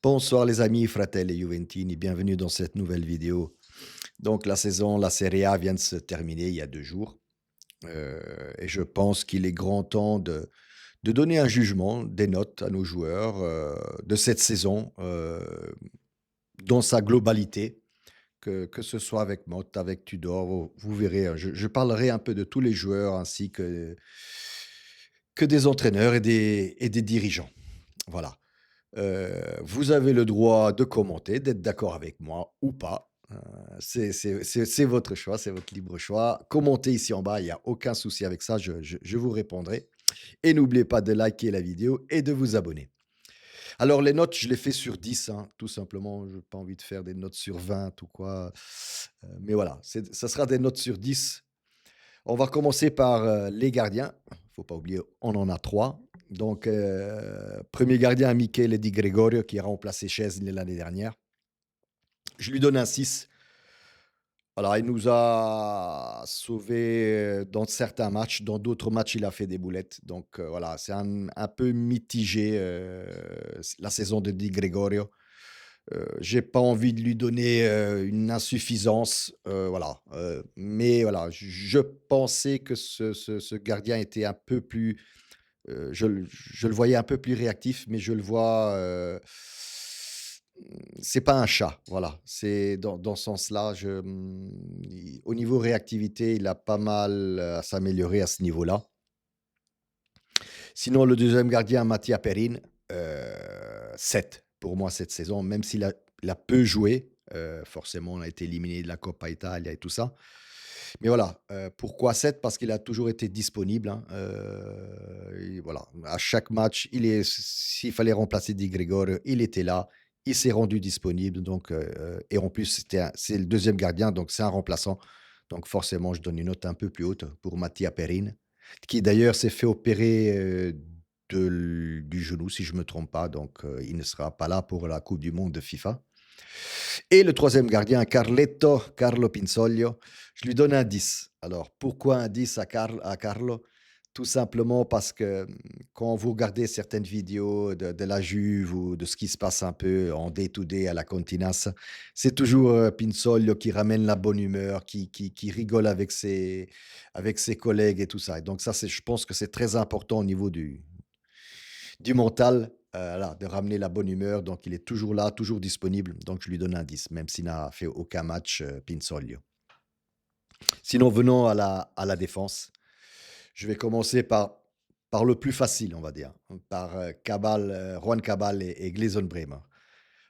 Bonsoir les amis, fratelli Juventini, bienvenue dans cette nouvelle vidéo. Donc la Serie A vient de se terminer il y a 2 jours et je pense qu'il est grand temps de donner un jugement, des notes à nos joueurs de cette saison dans sa globalité, que ce soit avec Mott, avec Tudor, vous verrez, hein, je parlerai un peu de tous les joueurs ainsi que des entraîneurs et des dirigeants. Voilà. Vous avez le droit de commenter, d'être d'accord avec moi ou pas. C'est votre choix, c'est votre libre choix. Commentez ici en bas, il y a aucun souci avec ça, je vous répondrai et n'oubliez pas de liker la vidéo et de vous abonner. Alors les notes, je les fais sur 10, hein, tout simplement, je n'ai pas envie de faire des notes sur 20 ou quoi, mais voilà, ça sera des notes sur 10. On va commencer par, les gardiens. Faut pas oublier, on en a 3. Donc, 1er gardien, Michele Di Gregorio qui a remplacé Szczęsny l'année dernière. Je lui donne un 6. Alors, il nous a sauvés, dans certains matchs, dans d'autres matchs, il a fait des boulettes. Donc, voilà, c'est un peu mitigé, la saison de Di Gregorio. J'ai pas envie de lui donner, une insuffisance, voilà, mais voilà, je pensais que ce gardien était un peu plus, je le voyais un peu plus réactif, mais je le vois, c'est pas un chat, voilà. C'est dans ce sens-là, i au niveau réactivité, il a pas mal, à s'améliorer à ce niveau-là. Sinon, le deuxième gardien, Mattia Perin, 7 pour moi cette saison, même il a peu joué, forcément, on a été éliminé de la Coppa Italia et tout ça. Mais voilà, pourquoi 7? Parce qu'il a toujours été disponible, hein, et voilà, à chaque match, s'il fallait remplacer Di Gregorio, il était là, il s'est rendu disponible donc et en plus, c'est le deuxième gardien, donc c'est un remplaçant. Donc forcément, je donne une note un peu plus haute pour Mattia Perin, qui d'ailleurs s'est fait opérer, du genou, si je ne me trompe pas, donc il ne sera pas là pour la coupe du monde de FIFA. Et le troisième gardien, Carlo Pinsoglio, je lui donne un 10. Alors pourquoi un 10 à Carlo? Tout simplement parce que, quand vous regardez certaines vidéos de la Juve ou de ce qui se passe un peu en day to day à la Continas, c'est toujours, Pinsoglio qui ramène la bonne humeur, qui rigole avec ses collègues et tout ça. Et donc ça, je pense que c'est très important au niveau du mental, voilà, de ramener la bonne humeur. Donc il est toujours là, toujours disponible. Donc je lui donne un 10, même s'il n'a fait aucun match, Pinsoglio. Sinon, venons à la défense. Je vais commencer par le plus facile, on va dire, par, Cabal, Juan Cabal et Gleison Bremer.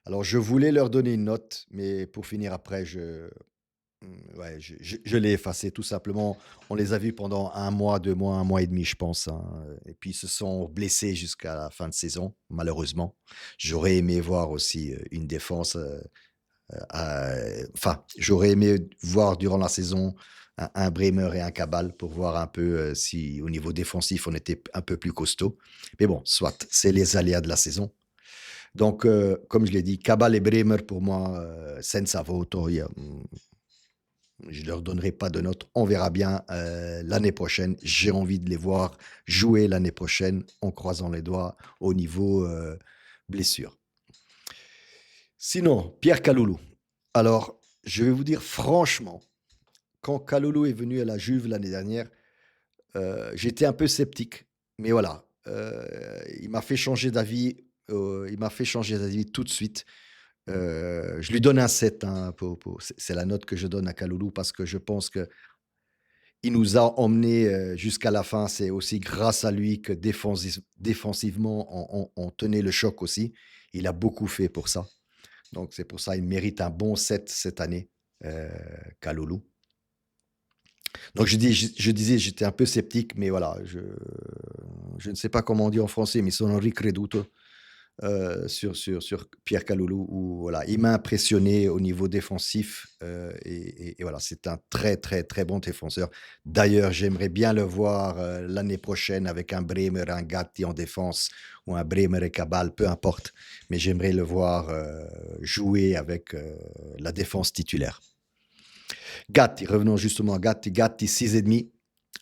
Alors je voulais leur donner une note, mais pour finir après, ouais, je l'ai effacé tout simplement. On les a vus pendant 1 mois, 2 mois, 1 mois et demi, je pense, hein, et puis ils se sont blessés jusqu'à la fin de saison, malheureusement. J'aurais aimé voir aussi, une défense, enfin, j'aurais aimé voir durant la saison un Bremer et un Cabal pour voir un peu, si au niveau défensif, on était un peu plus costaud. Mais bon, soit, c'est les aléas de la saison. Donc, comme je l'ai dit, Cabal et Bremer pour moi, senza voto, je leur donnerai pas de notes. On verra bien, l'année prochaine. J'ai envie de les voir jouer l'année prochaine en croisant les doigts au niveau, blessure. Sinon, Pierre Kaloulou. Alors, je vais vous dire franchement, quand Kaloulou est venu à la Juve l'année dernière, j'étais un peu sceptique. Mais voilà, il m'a fait changer d'avis, tout de suite. Je lui donne un 7, hein, c'est la note que je donne à Kaloulou parce que je pense qu'il nous a emmenés, jusqu'à la fin. C'est aussi grâce à lui que défensivement, on tenait le choc aussi. Il a beaucoup fait pour ça. Donc c'est pour ça, il mérite un bon 7 cette année, heu, Kalulu. Donc je disais, j'étais un peu sceptique, mais voilà, je ne sais pas comment on dit en français, mais sono ricreduto, sur Pierre Kalulu où voilà, il m'a impressionné au niveau défensif, et voilà, c'est un très, très, très bon défenseur. D'ailleurs, j'aimerais bien le voir, l'année prochaine avec un Bremer, un Gatti en défense ou un Bremer et Cabal, peu importe, mais j'aimerais le voir, jouer avec, la défense titulaire. Gatti, revenons justement à Gatti. Gatti 6,5.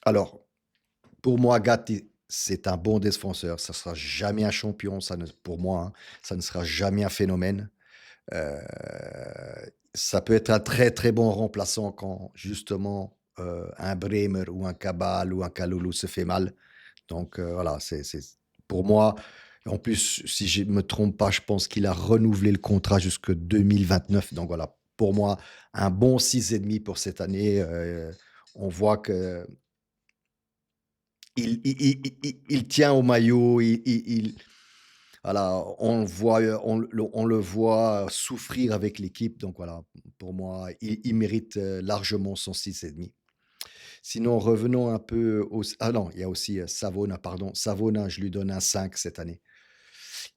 Alors, pour moi, Gatti c'est un bon défenseur. Ça sera jamais un champion, ça ne pour moi, hein, ça ne sera jamais un phénomène. Heu, Ça peut être un très, très bon remplaçant quand justement, un Bremer ou un Cabal ou un Kalulu se fait mal. Donc voilà, c'est pour moi en plus, si je me trompe pas, je pense qu'il a renouvelé le contrat jusque 2029. Donc voilà, pour moi, un bon 6,5 pour cette année. On voit qu'il il tient au maillot, voilà, on voit, on le voit souffrir avec l'équipe. Donc voilà, pour moi, il mérite, largement son 6,5. Sinon, revenons un peu au ah non, il y a aussi, Savona, pardon. Savona, je lui donne un 5 cette année.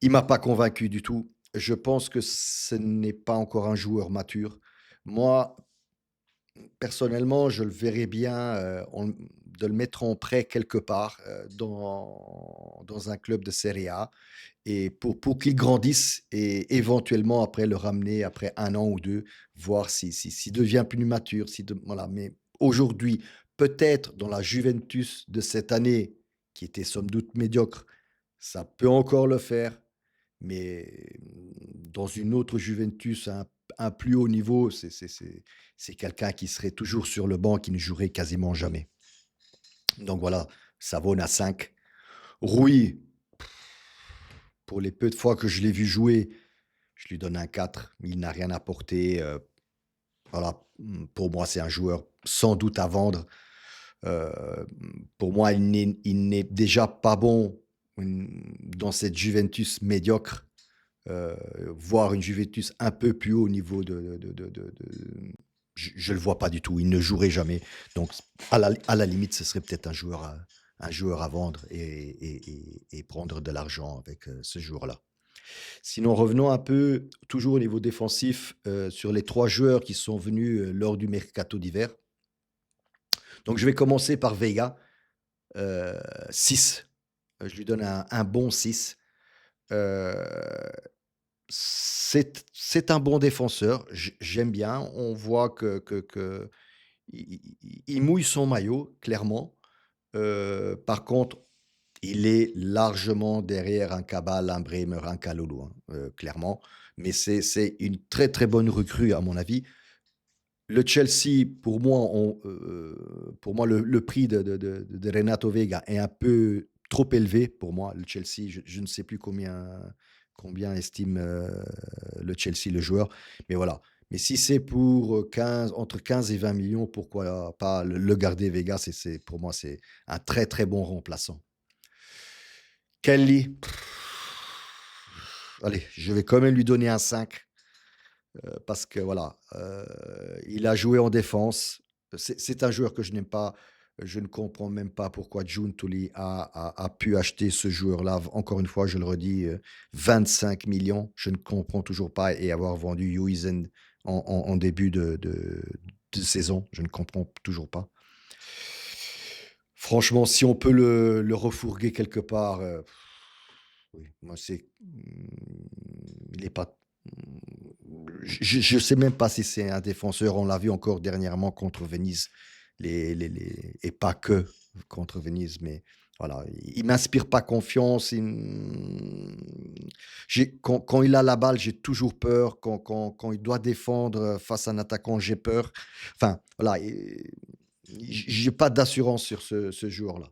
Il m'a pas convaincu du tout. Je pense que ce n'est pas encore un joueur mature. Moi, personnellement, je le verrais bien, de le mettre en prêt quelque part, dans un club de Serie A et pour qu'il grandisse et éventuellement après le ramener après 1 an ou 2, voir s'il devient plus mature, si de voilà. Mais aujourd'hui, peut-être dans la Juventus de cette année, qui était somme doute médiocre, ça peut encore le faire, mais dans une autre Juventus, un plus haut niveau, c'est quelqu'un qui serait toujours sur le banc, qui ne jouerait quasiment jamais. Donc voilà, Savone à 5. Rui, pour les peu de fois que je l'ai vu jouer, je lui donne un 4. Il n'a rien apporté. Voilà, pour moi, c'est un joueur sans doute à vendre. Heu, pour moi, il n'est déjà pas bon, dans cette Juventus médiocre. Heu, Voir une Juventus un peu plus haut au niveau je le vois pas du tout. Il ne jouerait jamais. Donc à la limite, ce serait peut-être un joueur à vendre et prendre de l'argent avec, ce joueur-là. Sinon, revenons un peu, toujours au niveau défensif, sur les 3 joueurs qui sont venus, lors du mercato d'hiver. Donc je vais commencer par Veiga, heu, 6. Je lui donne un bon 6. Heu, c'est un bon défenseur, j'aime bien. On voit que il mouille son maillot, clairement. Par contre, il est largement derrière un Cabal, un Bremer, un Kalulu, hein, clairement. Mais c'est une très, très bonne recrue à mon avis. Le Chelsea, pour moi, le prix de Renato Vega est un peu trop élevé pour moi. Le Chelsea, je ne sais plus combien estime, le Chelsea le joueur, mais voilà. Mais si c'est pour, 15 entre 15 et 20 millions, pourquoi pas le garder Vega? Pour moi, c'est un très, très bon remplaçant. Kelly, allez, je vais quand même lui donner un 5. Parce que voilà, il a joué en défense. C'est un joueur que je n'aime pas. Je ne comprends même pas pourquoi Giuntoli a pu acheter ce joueur-là. Encore une fois, je le redis, 25 millions. Je ne comprends toujours pas et avoir vendu Huijsen en début de saison. Je ne comprends toujours pas. Franchement, si on peut le refourguer quelque part, oui, moi il est pas je sais même pas si c'est un défenseur. On l'a vu encore dernièrement contre Venise, les et pas que contre Venise, mais voilà, il m'inspire pas confiance. Quand il a la balle, j'ai toujours peur. Quand il doit défendre, face à un attaquant, j'ai peur. Enfin, voilà, j'ai pas d'assurance sur ce joueur-là.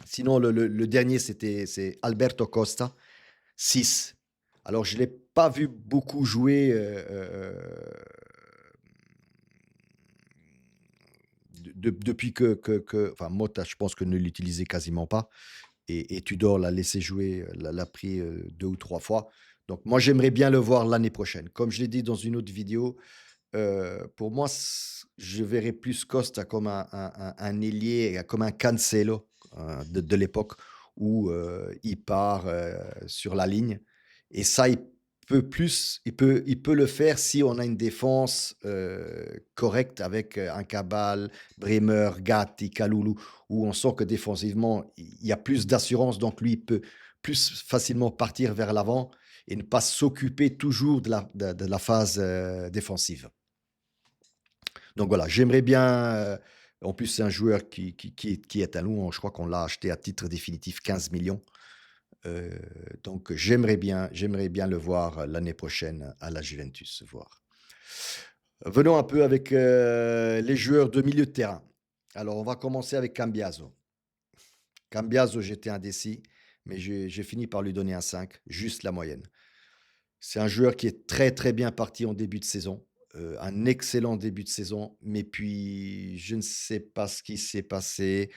Sinon, le dernier, c'est Alberto Costa, 6. Alors, je ne l'ai pas vu beaucoup jouer, depuis enfin, Mota, je pense que ne l'utilisait quasiment pas et Tudor l'a laissé jouer, l'a pris, 2 ou 3 fois. Donc moi, j'aimerais bien le voir l'année prochaine. Comme je l'ai dit dans une autre vidéo, pour moi, je verrais plus Costa comme un ailier, comme un Cancelo, de l'époque où, il part, sur la ligne et ça, il peut le faire si on a une défense, correcte avec, un Cabal, Bremer, Gatti, Kalulu, où on sent que défensivement, il y a plus d'assurance, donc lui, il peut plus facilement partir vers l'avant et ne pas s'occuper toujours de la phase, défensive. Donc voilà, j'aimerais bien, En plus, c'est un joueur qui est à nous. Je crois qu'on l'a acheté à titre définitif 15 millions. Heu, donc j'aimerais bien le voir l'année prochaine à la Juventus, voir. Venons un peu avec, les joueurs de milieu de terrain. Alors on va commencer avec Cambiaso. Cambiaso, j'étais indécis, mais j'ai fini par lui donner un 5, juste la moyenne. C'est un joueur qui est très, très bien parti en début de saison, un excellent début de saison, mais puis je ne sais pas ce qui s'est passé.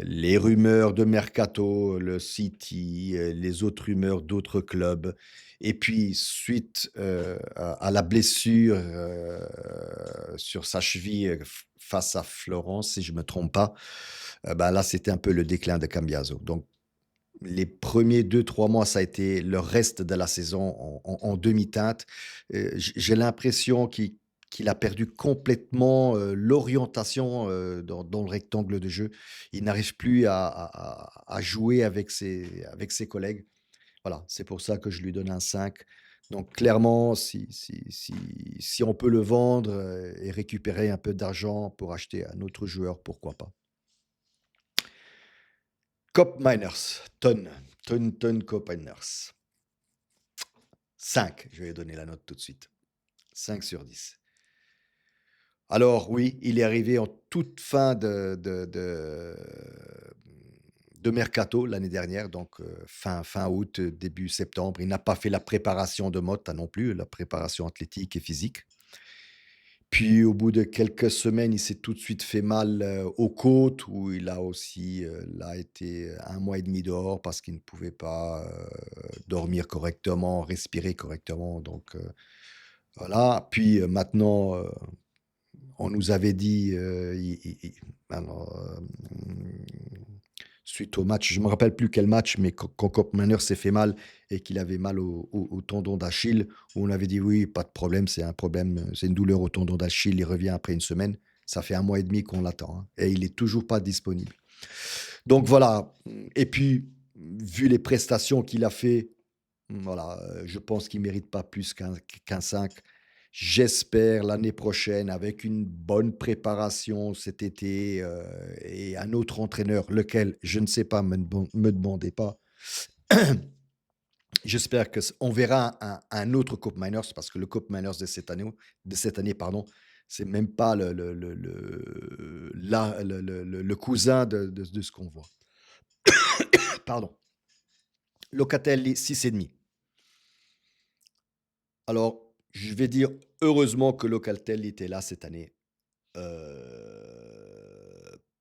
Les rumeurs de mercato, le City, les autres rumeurs d'autres clubs et puis suite, à la blessure, sur sa cheville, face à Florence, si je me trompe pas, bah, là, c'était un peu le déclin de Cambiaso. Donc les premiers 2 3 mois, ça a été le reste de la saison en demi-teinte. J'ai l'impression qu'il a perdu complètement, l'orientation, dans le rectangle de jeu. Il n'arrive plus à jouer avec ses collègues. Voilà, c'est pour ça que je lui donne un 5. Donc clairement, si on peut le vendre, et récupérer un peu d'argent pour acheter un autre joueur, pourquoi pas? Cop Miners, Ton Cop Miners. 5, je vais donner la note tout de suite. 5/10. Alors oui, il est arrivé en toute fin de mercato l'année dernière, donc fin août, début septembre. Il n'a pas fait la préparation de Motta non plus, la préparation athlétique et physique. Puis au bout de quelques semaines, il s'est tout de suite fait mal, aux côtes où il a aussi, là été 1 mois et demi dehors parce qu'il ne pouvait pas, dormir correctement, respirer correctement donc voilà. Puis, maintenant, on nous avait dit, i alors, suite au match, je ne me rappelle plus quel match, mais quand Koopmeiners s'est fait mal et qu'il avait mal au tendon d'Achille, où on avait dit: «Oui, pas de problème, c'est un problème, c'est une douleur au tendon d'Achille, il revient après une semaine». Ça fait 1 mois et demi qu'on l'attend, hein, et il est toujours pas disponible. Donc voilà, et puis, vu les prestations qu'il a fait, voilà, je pense qu'il mérite pas plus qu'un 5. J'espère l'année prochaine, avec une bonne préparation cet été, et un autre entraîneur, lequel je ne sais pas, me demandez pas. J'espère que on verra un autre Coupe Miners parce que le Coupe Miners de cette année, pardon, c'est même pas le cousin de ce qu'on voit. Pardon. Locatelli 6,5. Alors, je vais dire heureusement que Locatelli était là cette année.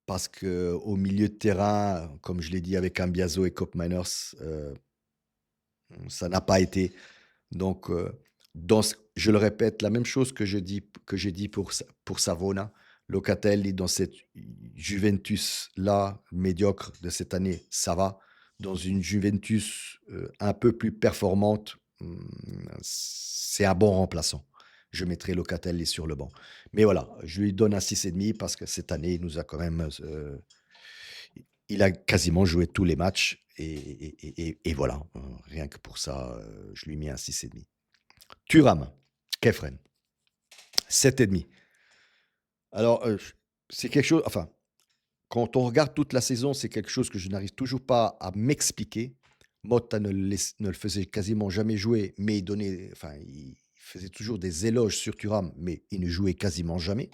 Parce que au milieu de terrain, comme je l'ai dit avec Cambiaso et Koopmeiners, ça n'a pas été. Donc, je le répète, la même chose que j'ai dit pour Savona. Locatelli dans cette Juventus-là, médiocre de cette année, ça va. Dans une Juventus, un peu plus performante, c'est un bon remplaçant. Je mettrai Locatelli sur le banc. Mais voilà, je lui donne un 6,5 parce que cette année, il nous a quand même, il a quasiment joué tous les matchs et voilà, rien que pour ça, je lui mets un 6,5. Thuram, Kefren, 7,5. Alors, c'est quelque chose, enfin, quand on regarde toute la saison, c'est quelque chose que je n'arrive toujours pas à m'expliquer. Motta ne le faisait quasiment jamais jouer, mais il faisait toujours des éloges sur Thuram, mais il ne jouait quasiment jamais.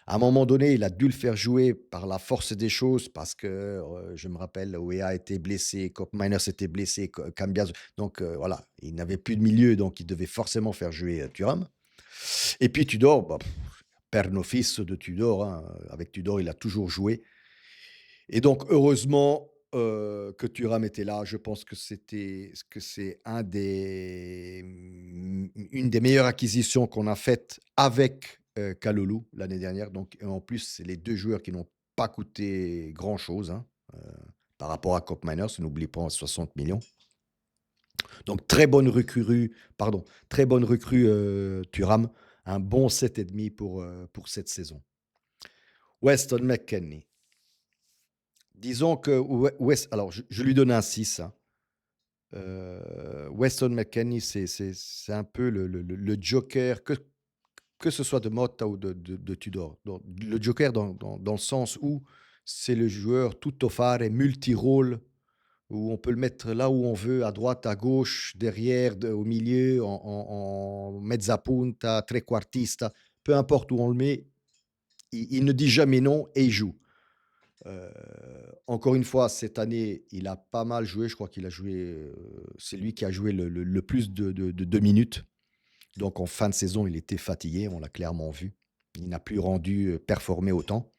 À un moment donné, il a dû le faire jouer par la force des choses parce que, je me rappelle, Weah était blessé, Koopmeiners était blessé, Cambias, donc voilà, il n'avait plus de milieu, donc il devait forcément faire jouer, Thuram. Et puis Tudor, bah, père novice de Tudor, hein, avec Tudor, il a toujours joué et donc heureusement, que Thuram était là. Je pense que c'est une des meilleures acquisitions qu'on a faites avec, Kalulu l'année dernière. Donc et en plus, c'est les 2 joueurs qui n'ont pas coûté grand-chose, hein, heu, par rapport à Koopmeiners, n'oublie pas 60 millions. Donc très bonne recrue, Thuram. Un bon 7,5 pour cette saison. Weston McKennie. Disons que alors je lui donne un 6, hein. Weston McKennie, c'est un peu le joker que que ce soit de Motta ou de Tudor. Le joker dans le sens où c'est le joueur tutto fare, multi-rôle, où on peut le mettre là où on veut, à droite, à gauche, derrière, au milieu, en mezza punta, trequartista, peu importe où on le met, il ne dit jamais non et il joue. Heu, Encore une fois, cette année, il a pas mal joué. Je crois qu'il a joué, c'est lui qui a joué le plus de minutes. Donc en fin de saison, il était fatigué, on l'a clairement vu. Il n'a plus rendu, performer autant.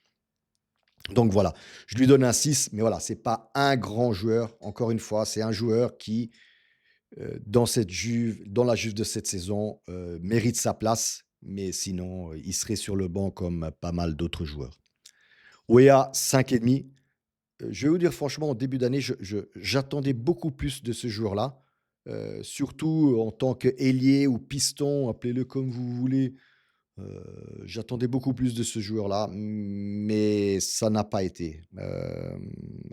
Donc voilà, je lui donne un 6, mais voilà, c'est pas un grand joueur. Encore une fois, c'est un joueur qui, dans la Juve de cette saison, mérite sa place, mais sinon, il serait sur le banc comme pas mal d'autres joueurs. Weah, 5,5. Je vais vous dire franchement, en début d'année, j'attendais beaucoup plus de ce joueur-là, surtout en tant qu'ailier ou piston, appelez-le comme vous voulez. J'attendais beaucoup plus de ce joueur-là, mais ça n'a pas été.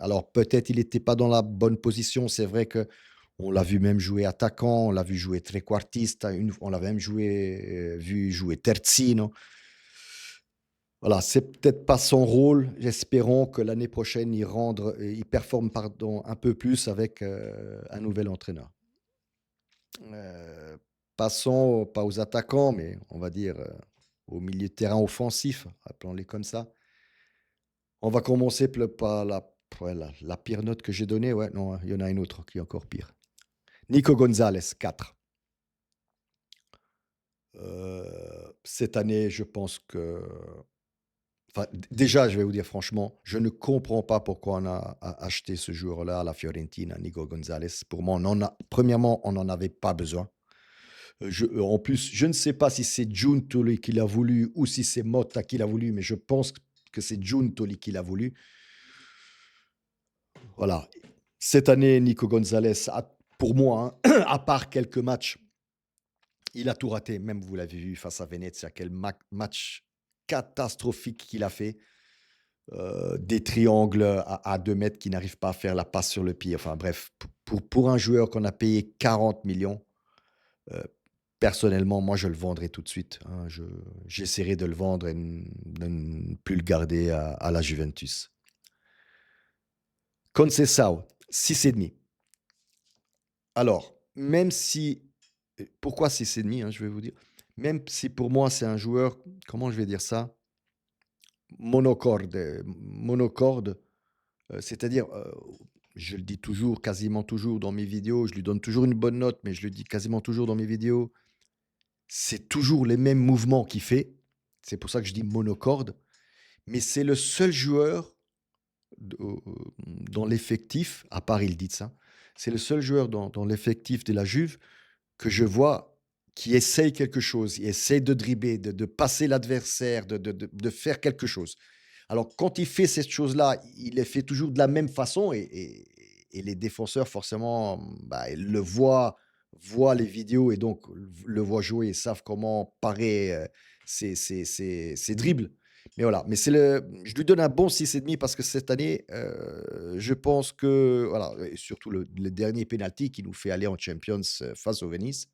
Alors peut-être il n'était pas dans la bonne position. C'est vrai que on l'a vu même jouer attaquant, on l'a vu jouer trequartiste, on l'a même vu jouer terzino. Voilà, c'est peut-être pas son rôle. Espérons que l'année prochaine, il performe pardon, un peu plus avec un nouvel entraîneur. Heu, Passons pas aux attaquants, mais on va dire, au milieu de terrain offensif, appelons-les comme ça. On va commencer par la pire note que j'ai donnée. Ouais, non, il y en a une autre qui est encore pire. Nico Gonzalez, 4. Cette année, je pense que enfin, déjà, je vais vous dire franchement, je ne comprends pas pourquoi on a acheté ce joueur-là à la Fiorentina, Nico Gonzalez. Pour moi, premièrement, on n'en avait pas besoin. En plus, je ne sais pas si c'est Giuntoli qui l'a voulu ou si c'est Motta qui l'a voulu, mais je pense que c'est Giuntoli qui l'a voulu. Voilà. Cette année, Nico Gonzalez, pour moi, hein, à part quelques matchs, il a tout raté. Même vous l'avez vu face à Venezia, quel match catastrophique qu'il a fait. Des triangles à 2 mètres qui n'arrivent pas à faire la passe sur le pied. Enfin bref, pour un joueur qu'on a payé 40 millions, heu, personnellement, moi, je le vendrais tout de suite, hein. J'essaierai de le vendre et de ne plus le garder à la Juventus. Conceição, 6,5. Alors, même si pourquoi 6,5, hein, je vais vous dire? Même si pour moi, c'est un joueur, comment je vais dire ça? Monocorde, c'est-à-dire, je le dis toujours, quasiment toujours dans mes vidéos, je lui donne toujours une bonne note, mais je le dis quasiment toujours dans mes vidéos, c'est toujours les mêmes mouvements qu'il fait. C'est pour ça que je dis monocorde, mais c'est le seul joueur dans l'effectif, à part Ildiz, hein, c'est le seul joueur dans l'effectif de la Juve que je vois qui essaye quelque chose, il essaye de dribbler, de passer l'adversaire, de faire quelque chose. Alors quand il fait cette chose-là, il les fait toujours de la même façon et les défenseurs forcément, bah, ils le voient les vidéos et donc le voient jouer et savent comment parer, ses dribbles. Mais voilà, mais je lui donne un bon 6,5 parce que cette année, je pense que voilà et surtout le dernier penalty qui nous fait aller en Champions, face au Venise.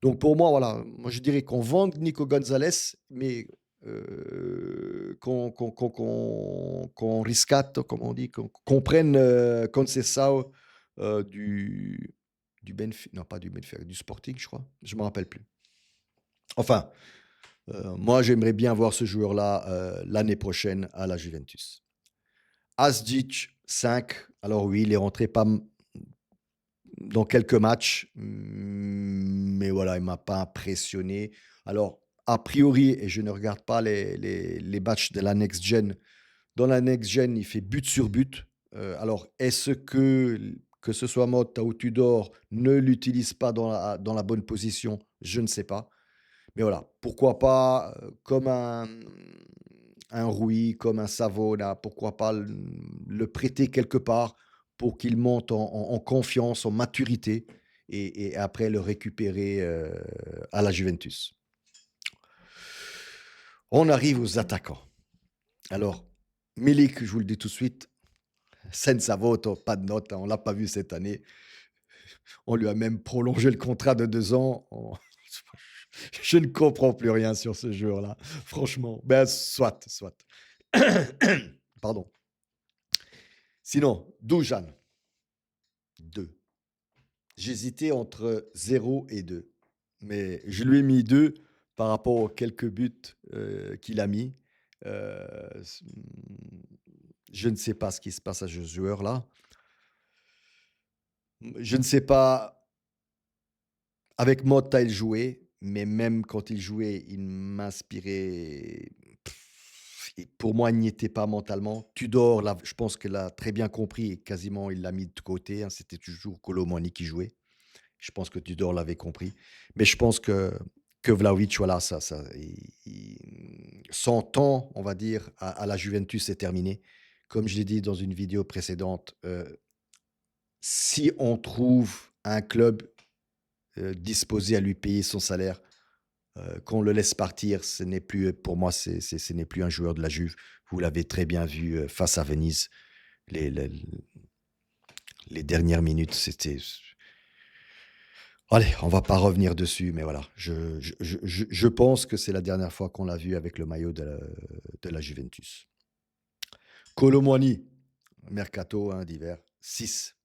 Donc pour moi, voilà, moi je dirais qu'on vende Nico Gonzalez, mais qu'on riscatte, comme on dit, qu'on prenne, Conceição, du non pas du Benfica, du Sporting, je crois. Je ne me rappelle plus. Enfin, moi j'aimerais bien voir ce joueur-là, l'année prochaine à la Juventus. Asdic, 5. Alors oui, il est rentré pas dans quelques matchs, mais voilà, il m'a pas impressionné. Alors, a priori, et je ne regarde pas les matchs de la Next Gen, dans la Next Gen, il fait but sur but. Alors, est-ce que ce soit Motta ou Tudor, ne l'utilise pas dans la bonne position? Je ne sais pas. Mais voilà, pourquoi pas, comme un Rui, comme un Savona, pourquoi pas le prêter quelque part pour qu'il monte en confiance, en maturité et après le récupérer, à la Juventus. On arrive aux attaquants. Alors, Milik, je vous le dis tout de suite, senza voto, pas de note, hein, on l'a pas vu cette année. On lui a même prolongé le contrat de 2 ans. Je ne comprends plus rien sur ce joueur-là, franchement. Ben, soit. Pardon. Sinon, Dujan, 2. J'hésitais entre 0 et 2, mais je lui ai mis 2 par rapport aux quelques buts, qu'il a mis. Je ne sais pas ce qui se passe à ce joueur-là. Je ne sais pas, avec Motta, il jouait, mais même quand il jouait, il m'inspirait. Et pour moi, il n'y était pas mentalement. Tudor, là, je pense qu'il a très bien compris et quasiment il l'a mis de côté, hein. C'était toujours Kolo Muani qui jouait. Je pense que Tudor l'avait compris. Mais je pense que Vlahovic, voilà, son temps, on va dire, à la Juventus est terminé. Comme je l'ai dit dans une vidéo précédente, si on trouve un club disposé à lui payer son salaire, qu'on le laisse partir, ce n'est plus, pour moi, ce n'est plus un joueur de la Juve. Vous l'avez très bien vu face à Venise. Les, les, les dernières minutes, c'était. Allez, on va pas revenir dessus, mais voilà. Je pense que c'est la dernière fois qu'on l'a vu avec le maillot de la Juventus. Kolo Muani, mercato hein, d'hiver, 6.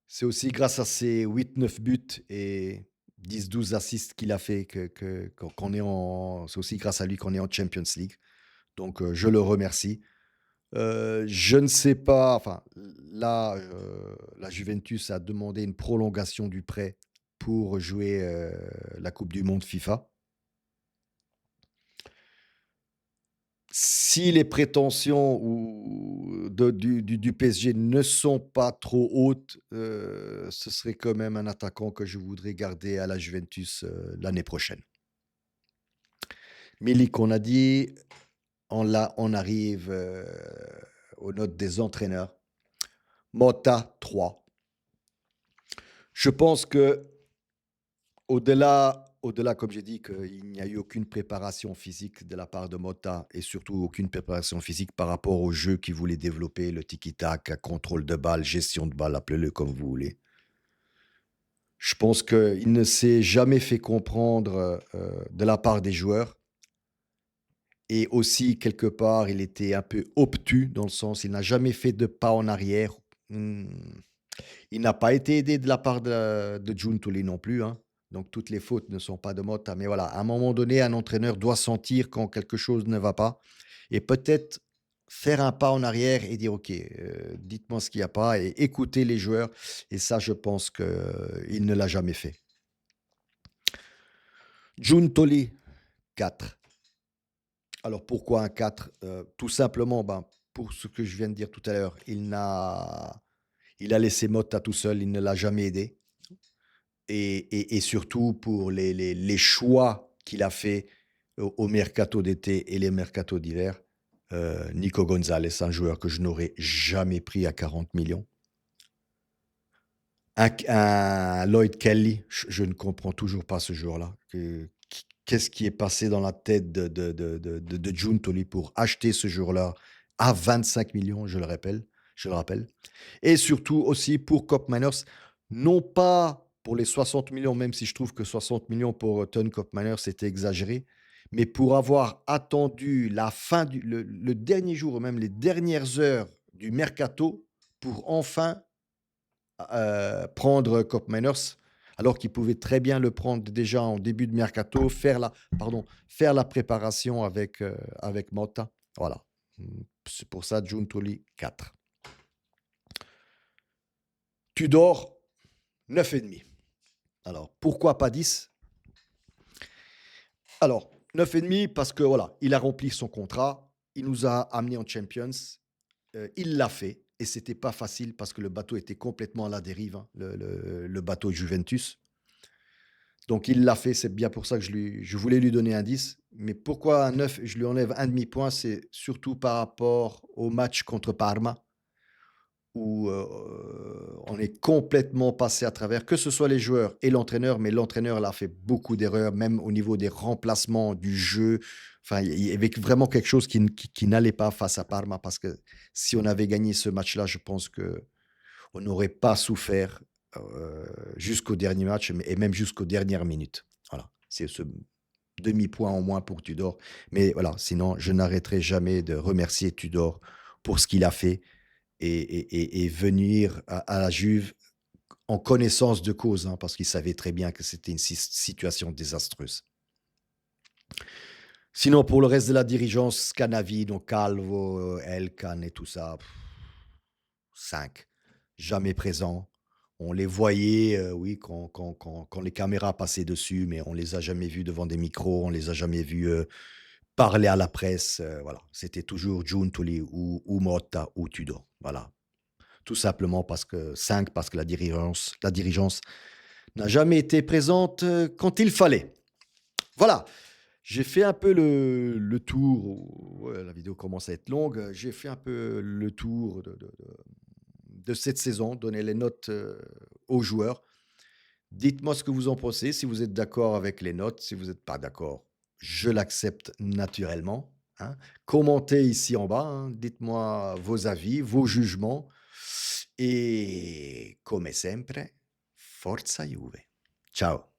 C'est aussi grâce à ses 8, 9 buts et 10, 12 assists qu'il a fait qu'on est en. C'est aussi grâce à lui qu'on est en Champions League. Donc, je le remercie. Je ne sais pas, enfin, là, la Juventus a demandé une prolongation du prêt pour jouer la Coupe du Monde FIFA. Si les prétentions du PSG ne sont pas trop hautes, ce serait quand même un attaquant que je voudrais garder à la Juventus l'année prochaine. Milik, on a dit, on arrive aux notes des entraîneurs. Motta, 3. Je pense que au-delà, comme j'ai dit, qu'il n'y a eu aucune préparation physique de la part de Motta et surtout aucune préparation physique par rapport au jeu qu'il voulait développer, le tiki-taka, contrôle de balle, gestion de balle, appelez-le comme vous voulez. Je pense qu'il ne s'est jamais fait comprendre de la part des joueurs et aussi, quelque part, il était un peu obtus dans le sens, il n'a jamais fait de pas en arrière. Hmm. Il n'a pas été aidé de la part de Giuntoli non plus, hein. Donc toutes les fautes ne sont pas de Motta. Mais voilà, à un moment donné, un entraîneur doit sentir quand quelque chose ne va pas et peut-être faire un pas en arrière et dire: «OK, dites-moi ce qu'il y a pas» et écouter les joueurs et ça, je pense qu'il ne l'a jamais fait. Giuntoli, 4. Alors pourquoi un 4? Tout simplement, ben, pour ce que je viens de dire tout à l'heure, il a laissé Motta tout seul, il ne l'a jamais aidé. Et surtout pour les choix qu'il a fait au mercato d'été et les mercatos d'hiver. Nico Gonzalez, un joueur que je n'aurais jamais pris à 40 millions. Un Lloyd Kelly, je ne comprends toujours pas ce joueur-là. Qu'est-ce qui est passé dans la tête de Giuntoli pour acheter ce joueur-là à 25 millions, je le rappelle. Et surtout aussi pour Cop Miners, non pas pour les 60 millions, même si je trouve que 60 millions pour Ton Cop Miners, c'était exagéré, mais pour avoir attendu la fin le dernier jour, ou même les dernières heures du mercato, pour enfin prendre Cop Miners, alors qu'il pouvait très bien le prendre déjà en début de mercato, faire la préparation avec Motta. Voilà. C'est pour ça, Giuntoli, 4. Tudor, 9,5. Alors, pourquoi pas 10? Alors, 9,5 parce que voilà, il a rempli son contrat, il nous a amenés en Champions, il l'a fait et c'était pas facile parce que le bateau était complètement à la dérive, hein, le bateau Juventus. Donc il l'a fait, c'est bien pour ça que je voulais lui donner un 10. Mais pourquoi un 9? Je lui enlève un demi-point, c'est surtout par rapport au match contre Parma, où on est complètement passé à travers, que ce soit les joueurs et l'entraîneur, mais l'entraîneur là, a fait beaucoup d'erreurs, même au niveau des remplacements, du jeu. Enfin, il y avait vraiment quelque chose qui n'allait pas face à Parma, parce que si on avait gagné ce match-là, je pense qu'on n'aurait pas souffert jusqu'au dernier match et même jusqu'aux dernières minutes. c'est ce demi-point en moins pour Tudor. Mais voilà, sinon, je n'arrêterai jamais de remercier Tudor pour ce qu'il a fait et venir à la Juve en connaissance de cause, hein, parce qu'il savait très bien que c'était une situation désastreuse. Sinon, pour le reste de la dirigeance, Cannavino, Calvo, Elkann et tout ça, 5. Jamais présents. On les voyait, oui, quand les caméras passaient dessus, mais on les a jamais vus devant des micros, on les a jamais vus, parler à la presse, voilà. C'était toujours Giuntoli ou Motta ou Tudor, voilà. Tout simplement parce que la dirigeance n'a jamais été présente, quand il fallait. Voilà, j'ai fait un peu le tour, ouais, la vidéo commence à être longue, j'ai fait un peu le tour de cette saison, donner les notes, aux joueurs. Dites-moi ce que vous en pensez, si vous êtes d'accord avec les notes, si vous n'êtes pas d'accord, je l'accepte naturellement, hein. Commentez ici en bas, hein, dites-moi vos avis, vos jugements et come sempre, forza Juve. Ciao.